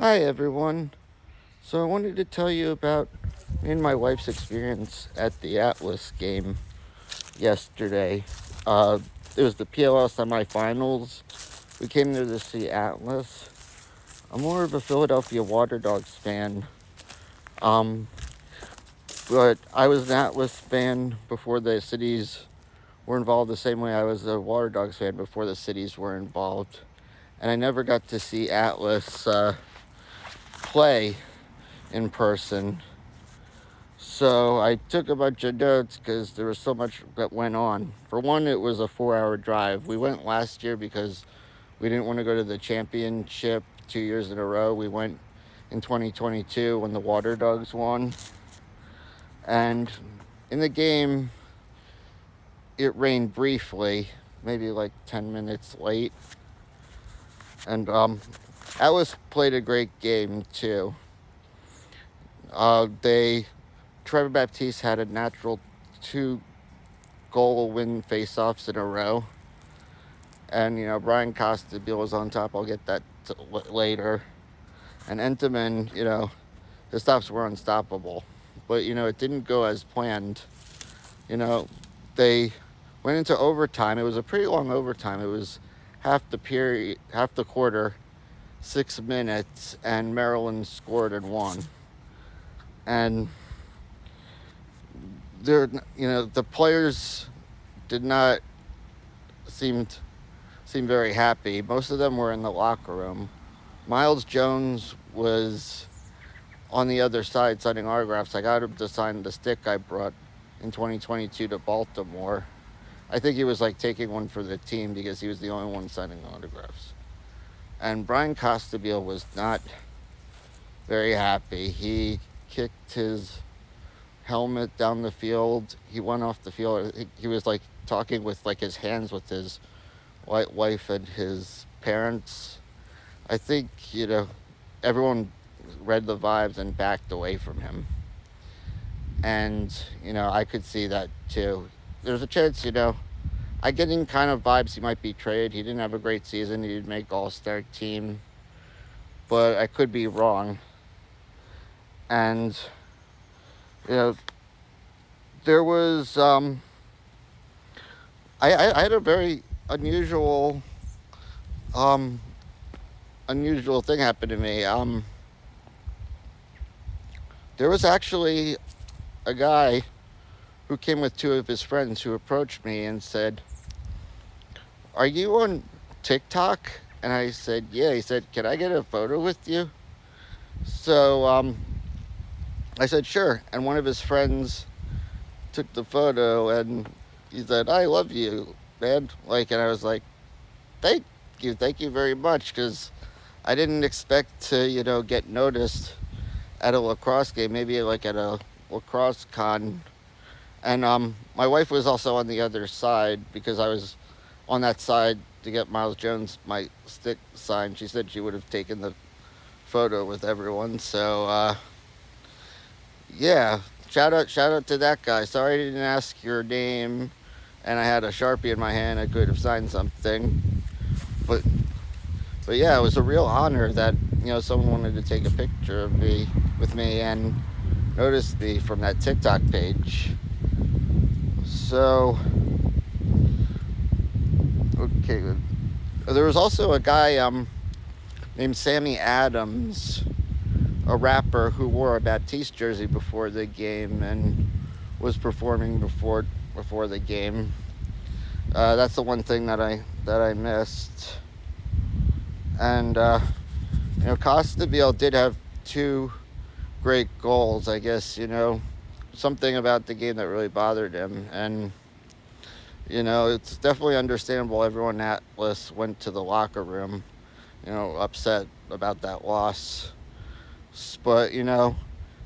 Hi everyone. So I wanted to tell you about me and my wife's experience at the Atlas game yesterday. Uh, it was the PLL semifinals. We came there to see Atlas. I'm more of a Philadelphia Water Dogs fan. Um, but I was an Atlas fan before the cities were involved, the same way I was a Water Dogs fan before the cities were involved. And I never got to see Atlas play in person. So I took a bunch of notes because there was so much that went on. For one, it was a 4-hour drive. We went last year because we didn't want to go to the championship 2 years in a row. We went in 2022 when the Water Dogs won. And in the game, it rained briefly, maybe like 10 minutes late. And Atlas played a great game too. Trevor Baptiste had a natural 2-goal win face-offs in a row. And, Brian Costabile was on top. I'll get that later. And Entenmann, his stops were unstoppable. But, it didn't go as planned. They went into overtime. It was a pretty long overtime. It was half the quarter, 6 minutes, and Maryland scored and won. And the players did not seem very happy. Most of them were in the locker room. Miles Jones was on the other side signing autographs. I got him to sign the stick I brought in 2022 to Baltimore. I think he was like taking one for the team because he was the only one signing autographs. And Brian Costabile was not very happy. He kicked his helmet down the field. He went off the field. He was like talking with like his hands with his white wife and his parents. I think, everyone read the vibes and backed away from him. And, I could see that too. There's a chance, I getting kind of vibes he might be traded. He didn't have a great season. He didn't make All-Star team. But I could be wrong. And, there was, I had a very unusual thing happen to me. There was actually a guy who came with 2 of his friends who approached me and said, "Are you on TikTok?" And I said, "Yeah." He said, "Can I get a photo with you?" So I said, "Sure." And one of his friends took the photo and he said, "I love you, man." And I was like, thank you very much, because I didn't expect to, get noticed at a lacrosse game, maybe like at a lacrosse con. And my wife was also on the other side because I was on that side to get Miles Jones my stick signed. She said she would have taken the photo with everyone. So yeah, shout out to that guy. Sorry I didn't ask your name, and I had a Sharpie in my hand. I could have signed something, but yeah, it was a real honor that someone wanted to take a picture of me with me and noticed me from that TikTok page. So okay, there was also a guy named Sammy Adams, a rapper who wore a Baptiste jersey before the game and was performing before the game. That's the one thing that I missed. And Costabile did have 2 great goals. I guess something about the game that really bothered him, and it's definitely understandable. Everyone at Atlas went to the locker room, upset about that loss. But it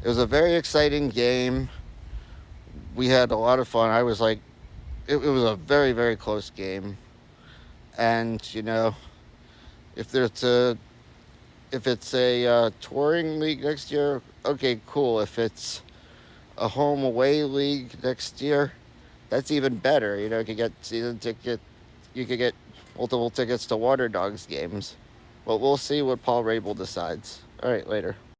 was a very exciting game. We had a lot of fun. I was like, it was a very, very close game. And if it's a touring league next year, okay, cool. If it's a home away league next year, that's even better. You could get season ticket. You could get multiple tickets to Water Dogs games. But we'll see what Paul Rabel decides. All right, later.